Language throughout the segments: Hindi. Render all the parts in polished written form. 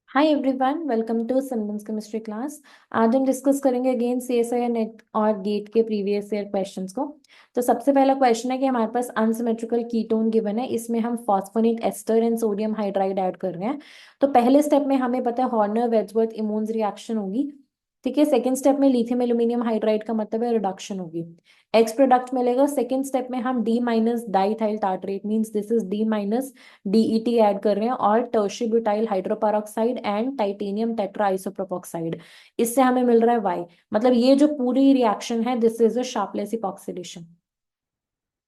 Hi everyone, welcome to symbols chemistry class. आज हम डिस्कस करेंगे अगेन सीएसआई नेट और गेट के प्रीवियस ईयर क्वेश्चंस को। तो सबसे पहला क्वेश्चन है कि हमारे पास अनसिमेट्रिकल कीटोन गिवन है, इसमें हम phosphonate ester and sodium hydride add कर रहे हैं। तो पहले स्टेप में हमें पता है हॉर्नर वेड्सवर्थ इमोन्स रिएक्शन होगी। ठीक है, सेकंड स्टेप में लिथियम एल्यूमिनियम हाइड्राइड का मतलब है रिडक्शन होगी। एक्स प्रोडक्ट मिलेगा। सेकंड स्टेप में हम D minus diethyl tartrate means this is D minus DET add कर रहे हैं और tertiary butyl hydroperoxide and titanium tetra आइसोप्रोपोक्साइड। इससे हमें मिल रहा है वाई। मतलब ये जो पूरी रिएक्शन है this is a Sharpless epoxidation.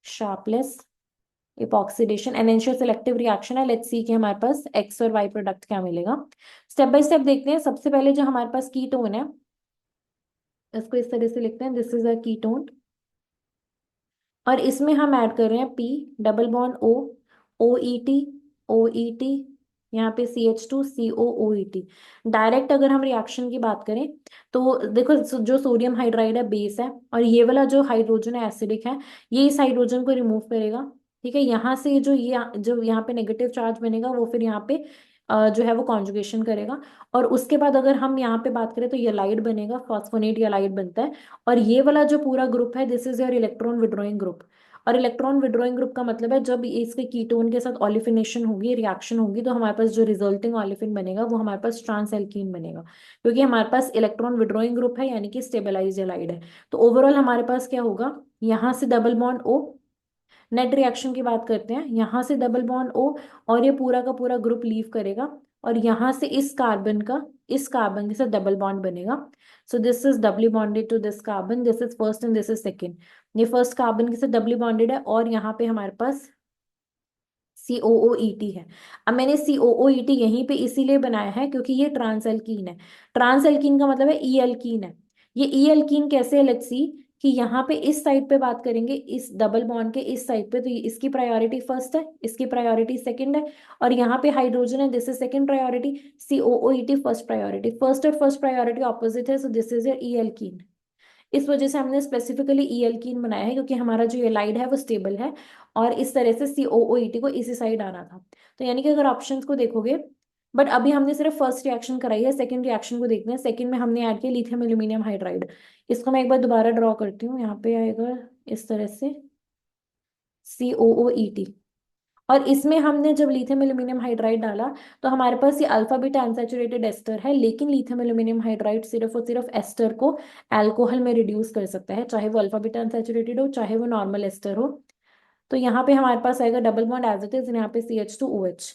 Sharpless epoxidation enantioselective reaction है। लेट्स सी कि हमारे पास एक्स और वाई प्रोडक्ट क्या मिलेगा। स्टेप बाय स्टेप देखते हैं। सबसे पहले जो हमारे पास कीटोन है इसको इस तरह से लिखते हैं, दिस इज अ कीटोन। और इसमें हम ऐड कर रहे हैं पी डबल बॉन्ड ओ, ओ ई टी, ओ ई टी, यहाँ पे सी एच टू सी ओ ओ ई टी। डायरेक्ट अगर हम रिएक्शन की बात करें तो देखो जो सोडियम हाइड्राइड है बेस है और ये वाला जो हाइड्रोजन है एसिडिक है। ये इस हाइड्रोजन को रिमूव करेगा। ठीक है, यहाँ से जो यहाँ पे नेगेटिव चार्ज बनेगा वो फिर यहाँ पे जो है वो कॉन्जुगेशन करेगा। और उसके बाद अगर हम यहाँ पे बात करें तो येलाइड बनेगा, फॉस्फोनेट येलाइड बनता है। और ये वाला जो पूरा ग्रुप है this is your electron withdrawing group. और इलेक्ट्रॉन विड्रॉइंग ग्रुप का मतलब है जब इसके कीटोन के साथ ऑलिफिनेशन होगी, रिएक्शन होगी, तो हमारे पास जो रिजल्टिंग ऑलिफिन बनेगा वो हमारे पास ट्रांस एल्कीन बनेगा, क्योंकि हमारे पास इलेक्ट्रॉन विड्रॉइंग ग्रुप है यानी कि स्टेबलाइज एलाइड है। तो ओवरऑल हमारे पास क्या होगा, यहाँ से double bond O. Net reaction की बात करते हैं, यहाँ से डबल बॉन्ड ओ और ये पूरा का पूरा ग्रुप लीव करेगा। और यहाँ से इस कार्बन के साथ डबल बॉन्ड बनेगा। So this is doubly bonded to this carbon, this is first and this is second. ये फर्स्ट कार्बन के साथ डबली बॉन्डेड है और यहाँ पे हमारे पास COOET है। अब मैंने COOET यहीं पे इसीलिए बनाया है क्योंकि ये ट्रांस एल्कीन है। ट्रांस एल्कीन का मतलब है ई एल्कीन है। ये ई एल्कीन कैसे है, लेट्स सी कि यहाँ पे इस साइड पे बात करेंगे, इस डबल बॉन्ड के इस साइड पे, तो इसकी प्रायोरिटी फर्स्ट है, इसकी प्रायोरिटी सेकंड है। और यहाँ पे हाइड्रोजन है, this is second priority. COOET first priority. First और फर्स्ट प्रायोरिटी ऑपोजिट है, so this is your E alkene. इस वजह से हमने स्पेसिफिकली ई एल्कीन बनाया है क्योंकि हमारा जो एलाइड है वो स्टेबल है। और इस तरह से COOET को इसी साइड आना था। तो यानी कि अगर ऑप्शंस को देखोगे, बट अभी हमने सिर्फ फर्स्ट रिएक्शन कराई है, सेकंड रिएक्शन को देखते हैं। सेकंड में हमने ऐड किया लिथियम एल्यूमिनियम हाइड्राइड। इसको मैं एक बार दोबारा ड्रॉ करती हूँ, यहाँ पे आएगा इस तरह से COOET। और इसमें हमने जब लिथियम एल्यूमिनियम हाइड्राइड डाला तो हमारे पास ये अल्फा बीटा अनसैचुरेटेड एस्टर है, लेकिन लिथियम एल्यूमिनियम हाइड्राइड सिर्फ और सिर्फ एस्टर को अल्कोहल में रिड्यूस कर सकता है, चाहे वो अल्फा बीटा अनसैचुरेटेड हो चाहे वो नॉर्मल एस्टर हो। तो यहाँ पे हमारे पास आएगा double bond as it is, यहाँ पे CH2OH।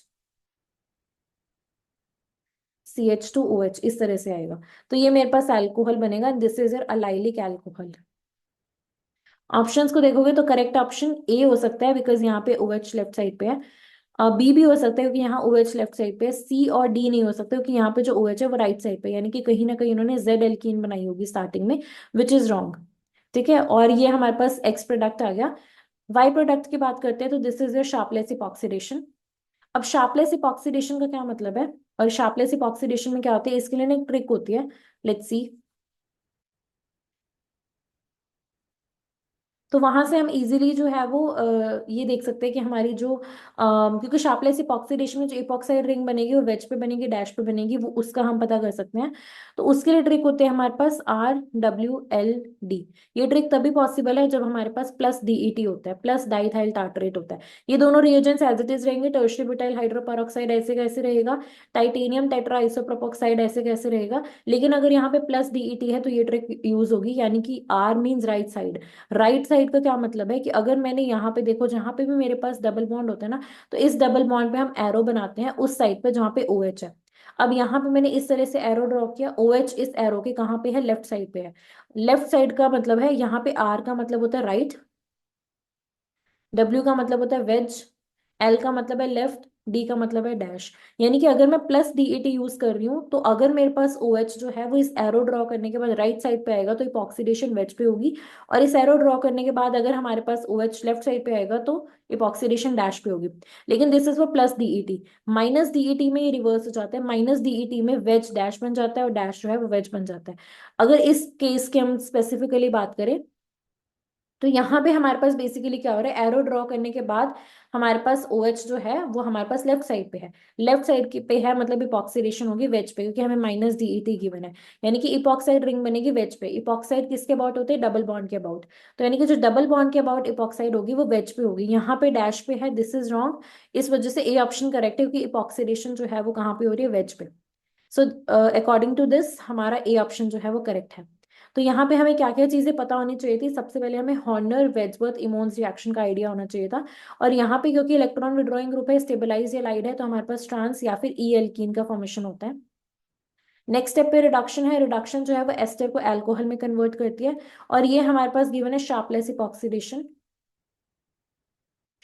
CH2OH इस तरह से आएगा। तो ये मेरे पास अल्कोहल बनेगा, this is your allylic alcohol. Options को देखोगे तो करेक्ट ऑप्शन ए हो सकता है बिकॉज यहाँ पे OH लेफ्ट साइड पे है। बी भी हो सकता है क्योंकि यहाँ OH लेफ्ट साइड पे है। सी और डी नहीं हो सकता क्योंकि यहाँ पे जो OH है वो राइट साइड पे है, यानी कि कहीं ना कहीं उन्होंने जेड एल्कीन बनाई होगी स्टार्टिंग में, विच इज रॉन्ग। ठीक है, और ये हमारे पास एक्स प्रोडक्ट आ गया। वाई प्रोडक्ट की बात करते हैं तो this is your Sharpless epoxidation. अब शार्पलेस इपॉक्सीडेशन का क्या मतलब है और शार्पलेस इपॉक्सीडेशन में क्या होता है, इसके लिए ना एक ट्रिक होती है। लेट्स सी। तो वहां से हम इजीली जो है वो ये देख सकते हैं कि हमारी जो क्योंकि शार्पलेस इपॉक्सीडेशन में जो इपॉक्साइड रिंग बनेगी वो वेज पे बनेगी, डैश पे बनेगी, वो उसका हम पता कर सकते हैं। तो उसके लिए ट्रिक होते हैं हमारे पास RWLD। ये ट्रिक तभी पॉसिबल है जब हमारे पास प्लस DET होता है, प्लस डाइथाइल टार्टरेट होता है। ये दोनों रिएजेंट्स एज इट इज रहेंगे, टर्शियरी ब्यूटाइल हाइड्रोपेरोक्साइड ऐसे कैसे रहेगा, टाइटेनियम टेट्रा आइसोप्रोपोक्साइड ऐसे कैसे रहेगा। लेकिन अगर यहाँ पे प्लस DET है तो ये ट्रिक यूज होगी, यानी कि R means right side. Right side का क्या मतलब है कि अगर मैंने यहाँ पे देखो जहां पे भी मेरे पास डबल बॉन्ड होता है ना, तो इस डबल बॉन्ड पे हम एरो बनाते हैं उस साइड पे जहाँ पे OH है। अब यहाँ पे मैंने इस तरह से एरो ड्रॉ किया, OH इस एरो के कहाँ पे है, लेफ्ट साइड पे है। लेफ्ट साइड का मतलब है यहाँ पे R का मतलब होता है राइट, W का मतलब होता है वेज, L का मतलब है लेफ्ट, D का मतलब है डैश। यानी कि अगर मैं प्लस DET यूज कर रही हूँ तो अगर मेरे पास OH जो है वो इस एरो ड्रॉ करने के बाद राइट साइड पे आएगा तो इपॉक्सीडेशन वेज पे होगी। और इस एरो ड्रॉ करने के बाद अगर हमारे पास OH लेफ्ट साइड पे आएगा तो इपॉक्सीडेशन डैश पे होगी। लेकिन this is for plus DET। Minus DET में ये रिवर्स हो जाता है, माइनस DET में वेज डैश बन जाता है और डैश जो है वो वेज बन जाता है। अगर इस केस की हम स्पेसिफिकली बात करें तो यहाँ पे हमारे पास बेसिकली क्या हो रहा है, एरो ड्रॉ करने के बाद हमारे पास OH जो है वो हमारे पास लेफ्ट साइड पे है, लेफ्ट साइड की पे है, मतलब इपॉक्सीडेशन होगी वेज पे, क्योंकि हमें -DET गिवन है, यानी कि इपॉक्साइड रिंग बनेगी वेज पे। इपॉक्साइड किसके अबाउट होते हैं, डबल बॉन्ड के अबाउट। तो यानी कि जो डबल बॉन्ड के अबाउट इपॉक्साइड होगी वो वेज पे होगी। यहाँ पे डैश पे है, दिस इज रॉन्ग, इस वजह से ए ऑप्शन करेक्ट है, क्योंकि इपॉक्सीडेशन जो है वो कहाँ पे हो रही है, वेज पे। सो अकॉर्डिंग टू दिस हमारा ए ऑप्शन जो है वो करेक्ट है। तो यहाँ पे हमें क्या क्या चीजें पता होनी चाहिए थी, सबसे पहले हमें हॉर्नर वेड्सवर्थ इमोन्स रिएक्शन का आइडिया होना चाहिए था। और यहाँ पे क्योंकि इलेक्ट्रॉन विड्रॉइंग ग्रुप है, स्टेबलाइज या लाइड है, तो हमारे पास ट्रांस या फिर ई एल्कीन का फॉर्मेशन होता है। नेक्स्ट स्टेप पे रिडक्शन है, रिडक्शन जो है वो एस्टर को अल्कोहल में कन्वर्ट करती है, और ये हमारे पास गिवन है Sharpless epoxidation.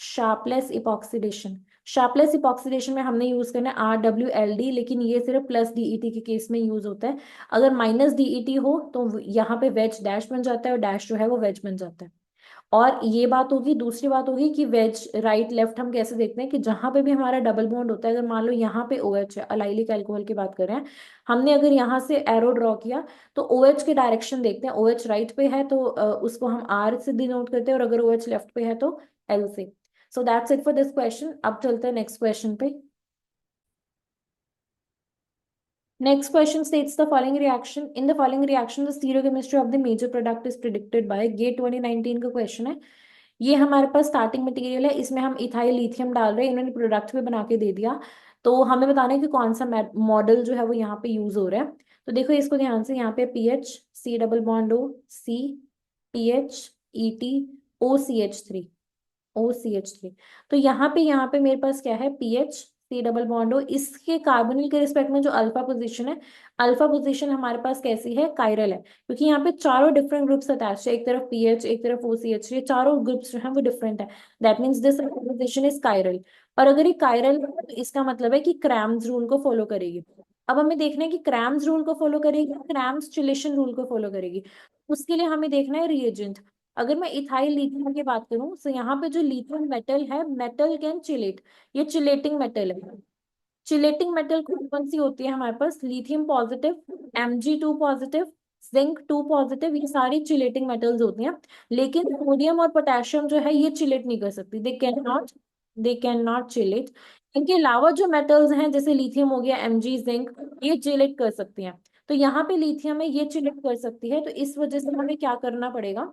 Sharpless epoxidation, Sharpless epoxidation में हमने यूज करना है RWLD, लेकिन ये सिर्फ +DET के केस में यूज होता है। अगर -DET हो तो यहाँ पे वेज डैश बन जाता है, और डैश जो है वो वेज बन जाता है। और ये बात होगी, दूसरी बात होगी कि वेज राइट लेफ्ट हम कैसे देखते हैं, कि जहां पे भी हमारा डबल बॉन्ड होता है, अगर मान लो यहाँ पे OH है, अलाइलिक अल्कोहल की बात कर रहे हैं, हमने अगर यहाँ से एरो ड्रॉ किया तो OH के डायरेक्शन देखते हैं, OH राइट पे है तो उसको हम R से डिनोट करते हैं, और अगर OH लेफ्ट पे है तो L से। सो that's it for this question. अब चलते हैं नेक्स्ट क्वेश्चन पे। Next question states the following reaction. In the following reaction, the stereochemistry of the major product is predicted by GATE 2019 का क्वेश्चन है। ये हमारे पास स्टार्टिंग मटेरियल है, इसमें हम इथाइल लिथियम डाल रहे हैं, इन्होंने प्रोडक्ट भी बना के दे दिया। तो हमें बताना है कि कौन सा मॉडल जो है वो यहाँ पे यूज हो रहा है। तो देखो इसको ध्यान से, यहाँ पे PH, C double bond O, C, PH, ET, OCH3, OCH3। तो यहाँ पे मेरे पास क्या है, PH, C डबल बॉन्ड हो, इसके कार्बोनिल के रिस्पेक्ट में जो अल्फा पोजीशन है, अल्फा पोजीशन हमारे पास कैसी है, कायरल है, क्योंकि यहाँ पे चारों डिफरेंट ग्रुप्स अटैच है, एक तरफ PH एक तरफ OCH, ये चारों ग्रुप्स जो है वो डिफरेंट है। That means this position is chiral. और अगर ये कायरल है तो इसका मतलब है कि क्रैम्स रूल को फॉलो करेगी। अब हमें देखना है कि क्रैम्स रूल को फॉलो करेगी, क्रैम्स चिलेशन रूल को फॉलो करेगी। उसके लिए हमें देखना है रिएजेंट। अगर मैं इथाइल लिथियम की बात करूं तो यहाँ पे जो लिथियम मेटल है, मेटल कैन चिलेट, ये चिलेटिंग मेटल है। चिलेटिंग मेटल कौन कौन सी होती है हमारे पास, lithium positive, Mg2 positive, zinc 2 positive, ये सारी चिलेटिंग मेटल्स होती हैं। लेकिन सोडियम और पोटेशियम जो है ये चिलेट नहीं कर सकती, दे कैन नॉट चिलेट। इनके अलावा जो मेटल्स हैं जैसे लिथियम हो गया, Mg, जिंक, ये चिलेट कर सकती हैं। तो यहाँ पे लिथियम है, ये चिलेट कर सकती है, तो इस वजह से हमें क्या करना पड़ेगा,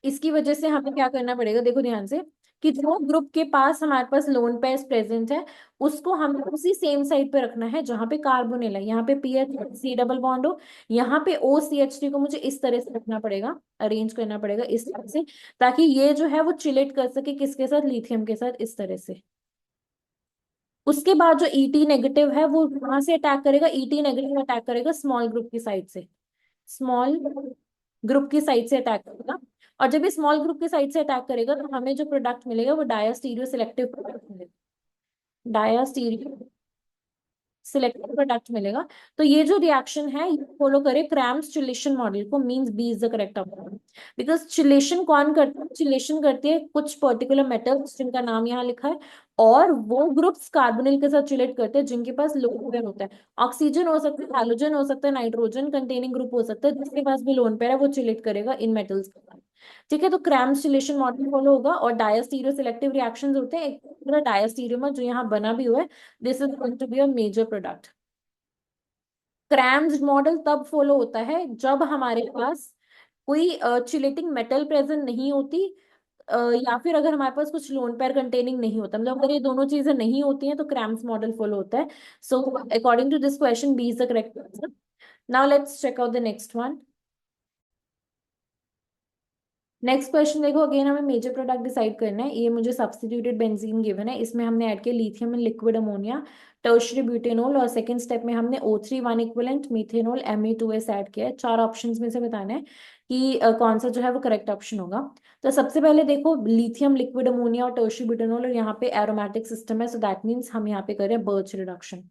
इसकी वजह से हमें क्या करना पड़ेगा, देखो ध्यान से, कि जो ग्रुप के पास हमारे पास लोन पेयर्स प्रेजेंट है उसको हमें उसी सेम साइड पे रखना है जहां पे कार्बोनिल है। यहाँ पे PH, C डबल बॉन्ड हो, यहाँ पे OCH3 को मुझे इस तरह से रखना पड़ेगा, अरेंज करना पड़ेगा इस तरह से, ताकि ये जो है वो चिलेट कर सके किसके साथ, लिथियम के साथ, इस तरह से। उसके बाद जो ET नेगेटिव है वो कहाँ से अटैक करेगा, ET नेगेटिव अटैक करेगा स्मॉल ग्रुप की साइड से, स्मॉल ग्रुप की साइड से अटैक करेगा। और जब ये स्मॉल ग्रुप की साइड से अटैक करेगा तो हमें जो प्रोडक्ट मिलेगा वो डायास्टीरियो सिलेक्टिव प्रोडक्ट मिलेगा, डायास्टीरियो सिलेक्टिव प्रोडक्ट मिलेगा। तो ये जो रिएक्शन है ये फॉलो करे क्रैम्स चिलेशन मॉडल को, means B is the correct option. Because chelation कौन करता है, चिलेशन करती है कुछ पर्टिकुलर मेटल्स जिनका नाम यहाँ लिखा है, और वो ग्रुप्स कार्बोनिल के साथ चिलेट करते हैं जिनके पास लोन पेयर होता है। ऑक्सीजन हो सकता है, हैलोजन हो सकता है, नाइट्रोजन कंटेनिंग ग्रुप हो सकता है, जिसके पास भी लोन पेयर है वो चिलेट करेगा इन मेटल्स के साथ। ठीक है, तो क्रैम्स चिलेशन मॉडल फॉलो होगा, और डायस्टीरियो सिलेक्टिव रिएक्शंस होते हैं, एक डायस्टीरियोमर जो यहाँ बना भी हुआ है, this is going to be a major product. Cram's model तब फॉलो होता है जब हमारे पास कोई चिलेटिंग मेटल प्रेजेंट नहीं होती, या फिर अगर हमारे पास कुछ लोन पेयर कंटेनिंग नहीं होता, मतलब अगर ये दोनों चीजें नहीं होती हैं तो क्रैम्स मॉडल फॉलो होता है। So according to this question B is the correct answer. Now let's check out the next one. Next question देखो, अगेन हमें मेजर प्रोडक्ट डिसाइड करना है। ये मुझे सब्स्टिट्यूटेड बेंजीन गिवन है, इसमें हमने ऐड किया lithium in liquid ammonia, tertiary butanol, और सेकंड स्टेप में हमने O3 1 equivalent methanol Me2S add किया है। चार ऑप्शंस में से बताना है कि कौन सा जो है वो करेक्ट ऑप्शन होगा। तो सबसे पहले देखो, लिथियम लिक्विड अमोनिया और टर्शरी ब्यूटेनॉल, और यहाँ पे एरोमेटिक सिस्टम है, सो दैट मीन्स हम यहाँ पे करें birch reduction,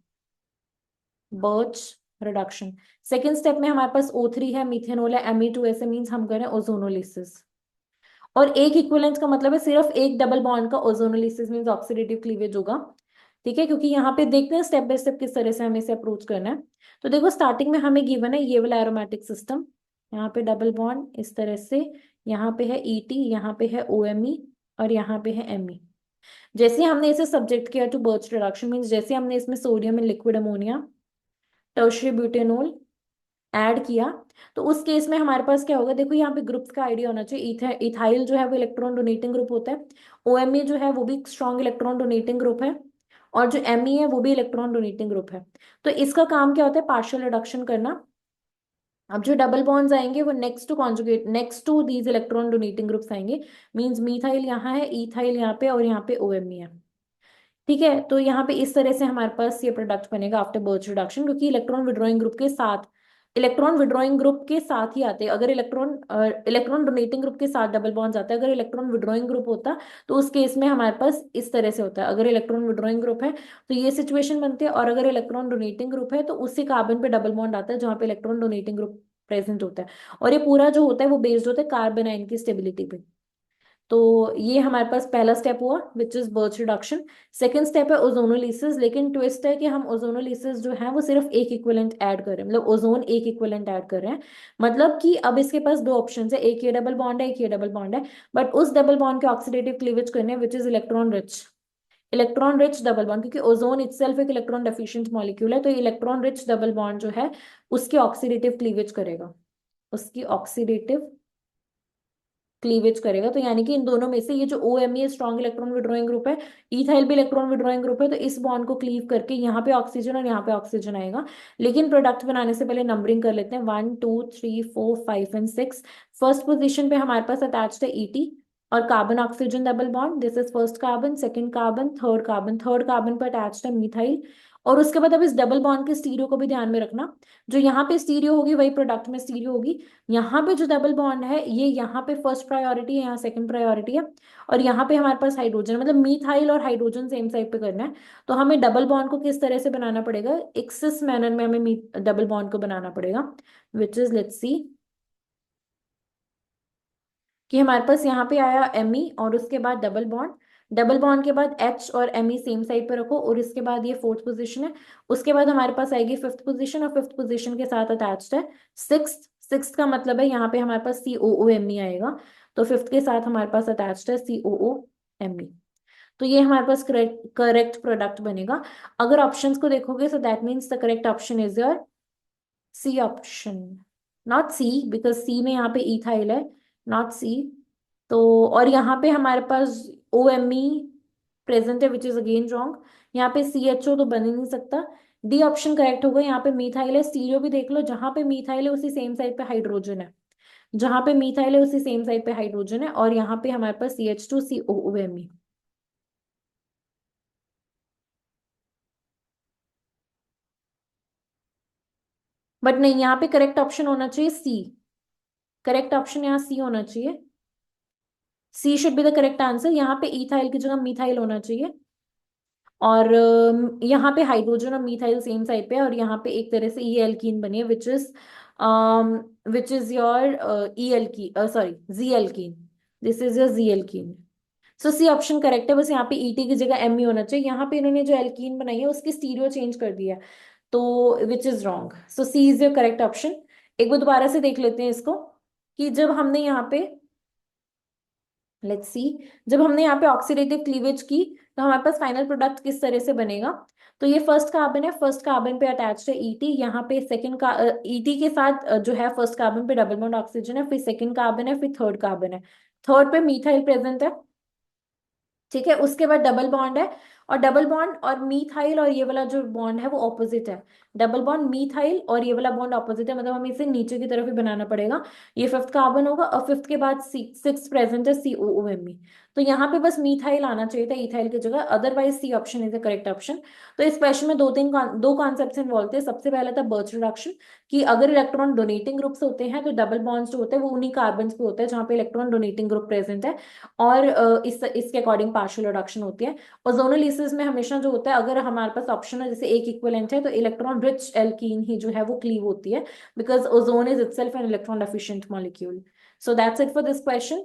birch reduction. Second step में हमारे पास O3 है, मीथेनॉल है, Me2S है, मीन्स हम करें ओजोनोलिसिस। और एक इक्विवेलेंस का मतलब है सिर्फ एक डबल बॉन्ड का ओजोनोलिसिस, मींस ऑक्सीडेटिव क्लीवेज होगा। ठीक है, क्योंकि यहाँ पे देखते हैं स्टेप बाय स्टेप किस तरह से हमें इसे अप्रोच करना है। तो देखो स्टार्टिंग में हमें गिवन है ये वाला एरोमेटिक सिस्टम, यहाँ पे डबल बॉन्ड इस तरह से, यहाँ पे है ET, यहाँ पे है OMe और यहाँ पे है Me। जैसे हमने इसे सब्जेक्ट किया टू बर्च रिडक्शन, मीन्स जैसे हमने इसमें sodium in liquid ammonia, tertiary butanol add किया, तो उस केस में हमारे पास क्या होगा, देखो यहाँ पे ग्रुप्स का आइडिया होना चाहिए। इथाइल जो है वो इलेक्ट्रॉन डोनेटिंग ग्रुप होता है, OMe जो है वो भी स्ट्रॉन्ग इलेक्ट्रॉन डोनेटिंग ग्रुप है, और जो Me है वो भी इलेक्ट्रॉन डोनेटिंग ग्रुप है। तो इसका काम क्या होता है, पार्शियल रिडक्शन करना। अब जो डबल बॉन्ड्स आएंगे वो next to conjugate, next to these electron donating groups आएंगे, मींस मीथाइल यहाँ है, इथाइल यहाँ पे, और यहाँ पे OMe है। ठीक है, तो यहाँ पे इस तरह से हमारे पास ये प्रोडक्ट बनेगा आफ्टर बर्च रिडक्शन, क्योंकि इलेक्ट्रॉन विड्रॉइंग ग्रुप के साथ ही आते हैं। अगर इलेक्ट्रॉन डोनेटिंग ग्रुप के साथ डबल बॉन्ड आता है, अगर इलेक्ट्रॉन विड्रॉइंग ग्रुप होता तो उस केस में हमारे पास इस तरह से होता है। अगर इलेक्ट्रॉन विड्रॉइंग ग्रुप है तो ये सिचुएशन बनती है, और अगर इलेक्ट्रॉन डोनेटिंग ग्रुप है तो उसी कार्बन पे डबल बॉन्ड आता है जहाँ पे इलेक्ट्रॉन डोनेटिंग ग्रुप प्रेजेंट होता है। और ये पूरा जो होता है वो बेस्ड होता है कार्बन आयन की स्टेबिलिटी पे। तो ये हमारे पास पहला स्टेप हुआ which is birch reduction. Second step है ओजोनोलिसिस, लेकिन ट्विस्ट है कि हम ओजोनोलिसिस जो है वो सिर्फ एक इक्विवेलेंट ऐड कर रहे हैं, मतलब ओजोन एक इक्विवेलेंट ऐड कर रहे हैं। मतलब कि अब इसके पास दो ऑप्शन है, एक ये डबल बॉन्ड है, एक ये डबल बॉन्ड है, बट उस डबल बॉन्ड के ऑक्सीडेटिव क्लीवेज करने which is electron rich double bond, क्योंकि ओजोन इटसेल्फ एक इलेक्ट्रॉन डेफिशिएंट मॉलिक्यूल है, तो इलेक्ट्रॉन रिच डबल बॉन्ड जो है उसके ऑक्सीडेटिव क्लीवेज करेगा, उसकी ऑक्सीडेटिव क्लीवेज करेगा। तो यानी कि इन दोनों में से ये जो OMe strong electron withdrawing group है, इथाइल भी इलेक्ट्रॉन विड्रॉइंग ग्रुप है, तो इस बॉन्ड को क्लीव करके यहाँ पे ऑक्सीजन और यहाँ पे ऑक्सीजन आएगा। लेकिन प्रोडक्ट बनाने से पहले नंबरिंग कर लेते हैं, 1 2 3 4 5 एंड 6। फर्स्ट पोजिशन पे हमारे पास अटैच्ड है ET और carbon oxygen double bond, this is first carbon, second carbon, third carbon, third carbon पर अटैच्ड है मिथाइल। और उसके बाद अब इस डबल बॉन्ड के स्टीरियो को भी ध्यान में रखना, जो यहाँ पे स्टीरियो होगी वही प्रोडक्ट में स्टीरियो होगी। यहाँ पे जो डबल बॉन्ड है ये यहाँ पे फर्स्ट प्रायोरिटी है, यहाँ सेकंड प्रायोरिटी है, और यहाँ पे हमारे पास हाइड्रोजन, मतलब मीथाइल और हाइड्रोजन सेम साइड पे करना है। तो हमें डबल बॉन्ड को किस तरह से बनाना पड़ेगा, एक्सिस मैनर में हमें डबल बॉन्ड को बनाना पड़ेगा, विच इज लेट्स सी कि हमारे पास यहाँ पे आया Me और उसके बाद डबल बॉन्ड, डबल बॉन्ड के बाद H और Me सेम साइड पे रखो, और इसके बाद ये फोर्थ पोजीशन है। उसके बाद हमारे पास आएगी फिफ्थ पोजीशन, और फिफ्थ पोजीशन के साथ अटैच्ड है सिक्स्थ। सिक्स्थ का मतलब है यहाँ पे हमारे पास COOMe आएगा, तो फिफ्थ के साथ हमारे पास अटैच्ड है COOMe। तो ये हमारे पास करेक्ट प्रोडक्ट बनेगा। अगर ऑप्शंस को देखोगे so that means the correct option is your C option, not C, because C में यहाँ पे इथाइल है, नॉट सी। तो और यहाँ पे हमारे पास OMe प्रेजेंट है विच इज अगेन रॉन्ग, यहाँ पे CHO तो बन ही नहीं सकता। डी ऑप्शन करेक्ट होगा, यहाँ पे मीथाइल है, स्टीरियो भी देख लो, जहां पे मीथाइल है उसी सेम साइड पे हाइड्रोजन है, जहां पे मीथाइल है उसी सेम साइड पे हाइड्रोजन है, और यहाँ पे हमारे पास CH2COOMe। बट नहीं, यहाँ पे करेक्ट ऑप्शन होना चाहिए सी, करेक्ट ऑप्शन यहाँ सी होना चाहिए, C should be the correct answer. यहाँ पे इथाइल की जगह मिथाइल होना चाहिए, और यहाँ पे हाइड्रोजन और मिथाइल सेम साइड पे है, और यहाँ पे एक तरह से ई एल्कीन बनी है विच इज योर ई एल्की sorry Z alkene, this is your Z alkene. So C option correct है, बस यहाँ पे ET की जगह Me होना चाहिए, यहाँ पे इन्होंने जो एल्कीन बनाई है उसकी स्टीरियो चेंज कर दिया है, तो which is wrong. So C is your correct option. एक बार दोबारा से देख लेते हैं इसको, कि जब हमने यहाँ पे लेट्स सी, जब हमने यहाँ पे ऑक्सीडेटिव क्लीवेज की तो हमारे पास फाइनल प्रोडक्ट किस तरह से बनेगा। तो ये फर्स्ट कार्बन है, फर्स्ट कार्बन पे अटैच्ड है ET, यहाँ पे सेकंड का ET के साथ जो है फर्स्ट कार्बन पे डबल बॉन्ड ऑक्सीजन है, फिर सेकंड कार्बन है, फिर थर्ड कार्बन है, थर्ड पे मिथाइल प्रेजेंट है। ठीक है, उसके बाद डबल बॉन्ड है, और डबल बॉन्ड और मीथाइल और ये वाला जो बॉन्ड है वो ऑपोजिट है, डबल बॉन्ड मीथाइल और ये वाला बॉन्ड ऑपोजिट है, मतलब हमें इसे नीचे की तरफ ही बनाना पड़ेगा। ये फिफ्थ कार्बन होगा, और फिफ्थ के बाद सिक्स प्रेजेंट है COOMe। तो यहाँ पे बस मीथाइल आना चाहिए था इथाइल की जगह, otherwise C option is the correct option. तो इस क्वेश्चन में दो कॉन्सेप्ट इन्वॉल्व थे। सबसे पहला था बर्च रिडक्शन, कि अगर इलेक्ट्रॉन डोनेटिंग ग्रुप्स होते हैं तो डबल बॉन्ड्स जो होते हैं वो उन्हीं कार्बन पे होते हैं जहाँ पे इलेक्ट्रॉन डोनेटिंग ग्रुप प्रेजेंट है, और इसके अकॉर्डिंग पार्शियल रिडक्शन होती है। ओजोनोलिसिस में हमेशा जो होता है, अगर हमारे पास ऑप्शन है जैसे एक इक्विवेलेंट है तो इलेक्ट्रॉन रिच एल्कीन ही जो है वो क्लीव होती है, because ozone is itself an electron deficient molecule. So that's it for this question.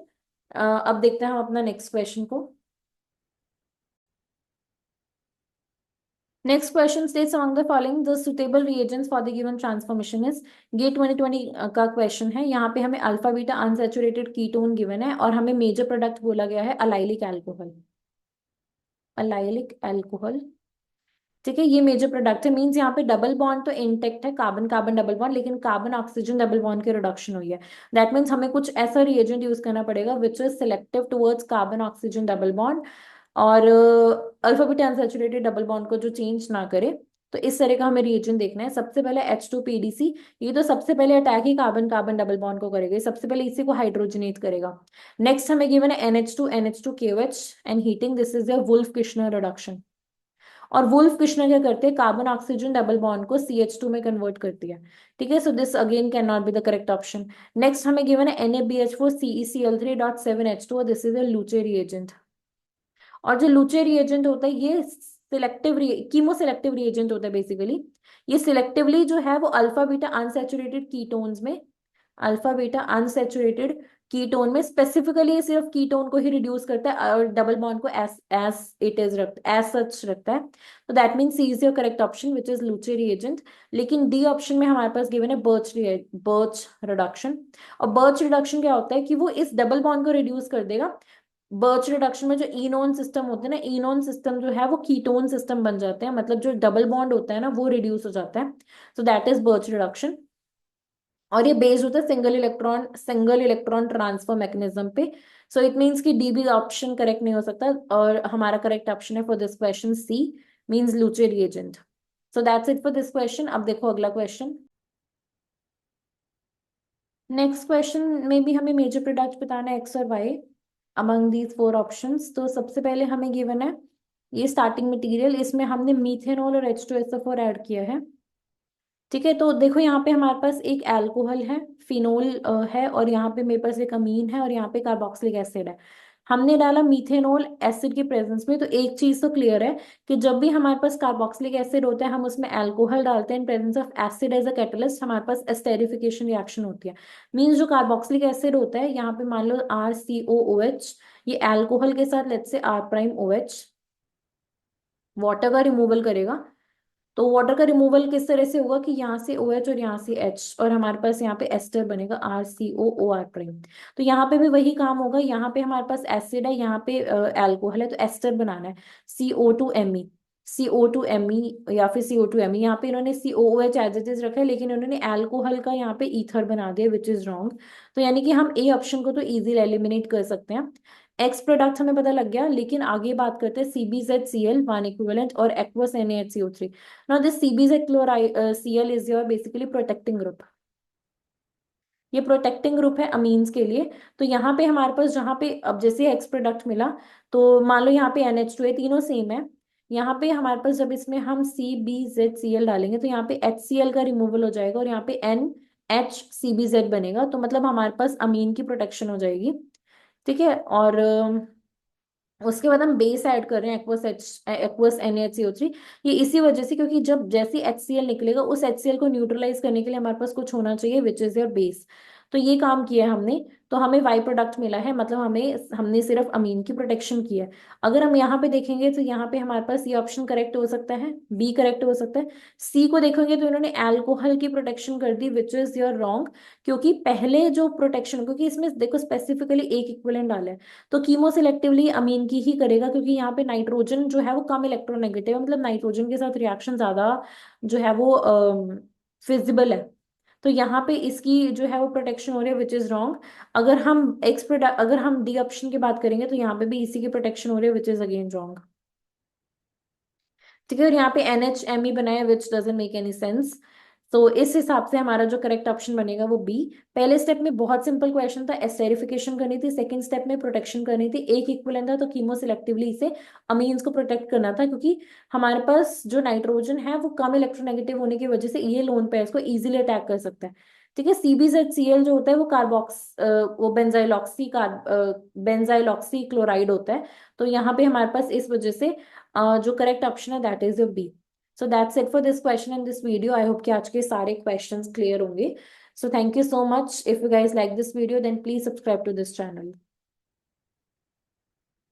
अब देखते हैं हम अपना नेक्स्ट क्वेश्चन को। Next question states among the following the suitable reagents for the given transformation is. GATE 2020 का क्वेश्चन है। यहाँ पे हमें alpha beta unsaturated ketone given है और हमें मेजर प्रोडक्ट बोला गया है अलाइलिक अल्कोहल। अलाइलिक अल्कोहल, ठीक है, ये मेजर प्रोडक्ट है। मींस यहाँ पे डबल बॉन्ड तो इंटेक्ट है, कार्बन कार्बन डबल बॉन्ड, लेकिन कार्बन ऑक्सीजन डबल बॉन्ड की रिडक्शन हुई है। दैट मीन्स हमें कुछ ऐसा रिएजेंट यूज करना पड़ेगा which is selective towards carbon oxygen double bond और alpha beta unsaturated double bond को जो चेंज ना करे। तो इस तरह का हमें रिएजेंट देखना है। सबसे पहले H2PDC, ये तो सबसे पहले अटैक ही कार्बन कार्बन डबल बॉन्ड को करेगा, ये सबसे पहले इसी को हाइड्रोजनेट करेगा। नेक्स्ट हमें गिवन है NH2NH2KOH and heating, this is the Wolff Kishner reduction. और वुल्फ किश्नर क्या करते हैं, कार्बन ऑक्सीजन डबल बॉन्ड को CH2 में कन्वर्ट करती है। ठीक है, so this again can not be the correct option. Next हमें गिवन है NaBH4CeCl3.7H2, this is a Luche reagent. और जो लूचे रिएजेंट होता है ये सिलेक्टिव कीमो सिलेक्टिव रिएजेंट होता है बेसिकली। ये सिलेक्टिवली जो है वो अल्फा बीटा अनसैचुरेटेड कीटोन्स में, अल्फा बीटा अनसैचुरेटेड कीटोन में स्पेसिफिकली सिर्फ कीटोन को ही रिड्यूस करता है और डबल बॉन्ड को एस एस इट इज रखता एज सच रखता है। तो that means C is your correct option which is Luche reagent. लेकिन डी ऑप्शन में हमारे पास गिवन है बर्च रिडक्शन। और बर्च रिडक्शन क्या होता है कि वो इस डबल बॉन्ड को रिड्यूस कर देगा। बर्च रिडक्शन में जो इनोन सिस्टम होते हैं ना, इनोन सिस्टम जो है वो कीटोन सिस्टम बन जाते हैं, मतलब जो डबल बॉन्ड होता है ना वो रिड्यूस हो जाता है। So that is birch reduction. और ये बेस्ड होता है सिंगल इलेक्ट्रॉन ट्रांसफर मैकेनिज्म पे। सो इट मीन्स कि डी बी ऑप्शन करेक्ट नहीं हो सकता और हमारा करेक्ट ऑप्शन है for this question C, means Luche reagent. So that's it for this question. अब देखो अगला क्वेश्चन। नेक्स्ट क्वेश्चन में भी हमें मेजर प्रोडक्ट बताना है एक्स और Y among these four options. तो सबसे पहले हमें गिवन है ये स्टार्टिंग मटेरियल, इसमें हमने मीथेनॉल और H2SO4 ऐड किया है। ठीक है, तो देखो यहाँ पे हमारे पास एक अल्कोहल है, फिनोल है, और यहाँ पे मेरे पास एक अमीन है और यहाँ पे कार्बोक्सिलिक एसिड है। हमने डाला मीथेनॉल एसिड के प्रेजेंस में। तो एक चीज तो क्लियर है कि जब भी हमारे पास कार्बोक्सिलिक एसिड होता है हम उसमें अल्कोहल डालते हैं in presence of acid as a catalyst, हमारे पास एस्टेरिफिकेशन रिएक्शन होती है। मींस जो कार्बोक्सिलिक एसिड होता है यहाँ पे मान लो RCOOH, ये अल्कोहल के साथ let's say R prime OH water का रिमूवल करेगा। तो वाटर का रिमूवल किस तरह से होगा कि यहाँ से OH और यहाँ से H और हमारे पास यहाँ पे एस्टर बनेगा RCOOR प्राइम। तो यहाँ पे भी वही काम होगा, यहाँ पे हमारे पास एसिड है, यहाँ पे अल्कोहल है, तो एस्टर बनाना है CO2Me या फिर CO2Me। यहाँ पे इन्होंने COOH एज इट इज रखा है लेकिन इन्होंने अल्कोहल का यहाँ पे ईथर बना दिया विच इज रॉन्ग। तो यानी कि हम ए ऑप्शन को तो इजीली एलिमिनेट कर सकते हैं। एक्स प्रोडक्ट हमें पता लग गया, लेकिन आगे बात करते हैं CbZCl वन इक्विवेलेंट और aqueous NaHCO3। Now this CbZ chloride Cl is your basically protecting group। ये प्रोटेक्टिंग ग्रुप है अमीन्स के लिए। तो यहाँ पे हमारे पास जहाँ पे अब जैसे एक्स प्रोडक्ट मिला, तो मान लो यहाँ पे NH2 है, तीनों सेम है। यहाँ पे हमारे पास जब इसमें हम CbZCl डालेंगे तो यहाँ पे HCl का रिमूवल हो जाएगा और यहाँ पे NHCbZ बनेगा, तो मतलब हमारे पास अमीन की प्रोटेक्शन हो जाएगी। ठीक है, और उसके बाद हम बेस ऐड कर रहे हैं एक्वस NaHCO3। ये इसी वजह से क्योंकि जब जैसे HCl निकलेगा उस HCl को न्यूट्रलाइज करने के लिए हमारे पास कुछ होना चाहिए विच इज योर बेस। तो ये काम किया है हमने। तो हमें वाई प्रोडक्ट मिला है, मतलब हमने सिर्फ अमीन की प्रोटेक्शन की है। अगर हम यहाँ पे देखेंगे तो यहाँ पे हमारे पास ये ऑप्शन करेक्ट हो सकता है, बी करेक्ट हो सकता है। सी को देखेंगे तो इन्होंने अल्कोहल की प्रोटेक्शन कर दी विच इज योर रॉन्ग। क्योंकि पहले जो प्रोटेक्शन, क्योंकि इसमें देखो स्पेसिफिकली एक इक्विवेलेंट डाला है, तो कीमो सिलेक्टिवली अमीन की ही करेगा क्योंकि यहाँ पे नाइट्रोजन जो है वो कम इलेक्ट्रोनेगेटिव है, मतलब नाइट्रोजन के साथ रिएक्शन ज्यादा जो है वो फिजिबल है। तो यहाँ पे इसकी जो है वो प्रोटेक्शन हो रही है विच इज रॉन्ग। अगर हम डी ऑप्शन की बात करेंगे तो यहाँ पे भी इसी की प्रोटेक्शन हो रही है विच इज अगेन रॉन्ग। ठीक है, और यहाँ पे NHMe बनाया which doesn't make any sense. तो इस हिसाब से हमारा जो करेक्ट ऑप्शन बनेगा वो बी। पहले स्टेप में बहुत सिंपल क्वेश्चन था, एस्टेरिफिकेशन करनी थी, सेकंड स्टेप में प्रोटेक्शन करनी थी, एक इक्विवेलेंट था तो कीमो सिलेक्टिवली इसे अमीन्स को प्रोटेक्ट करना था क्योंकि हमारे पास जो नाइट्रोजन है वो कम इलेक्ट्रोनेगेटिव होने की वजह से ये लोन पेयर्स को इजीली अटैक कर सकता है। ठीक है, CbZCl जो होता है वो वो बेंजाइलॉक्सी क्लोराइड होता है। तो यहाँ पे हमारे पास इस वजह से जो करेक्ट ऑप्शन है that is your B. So that's it for this question and this video. I hope कि आज के सारे क्वेश्चंस क्लियर होंगे। So thank you so much. If you guys like this video then please subscribe to this channel.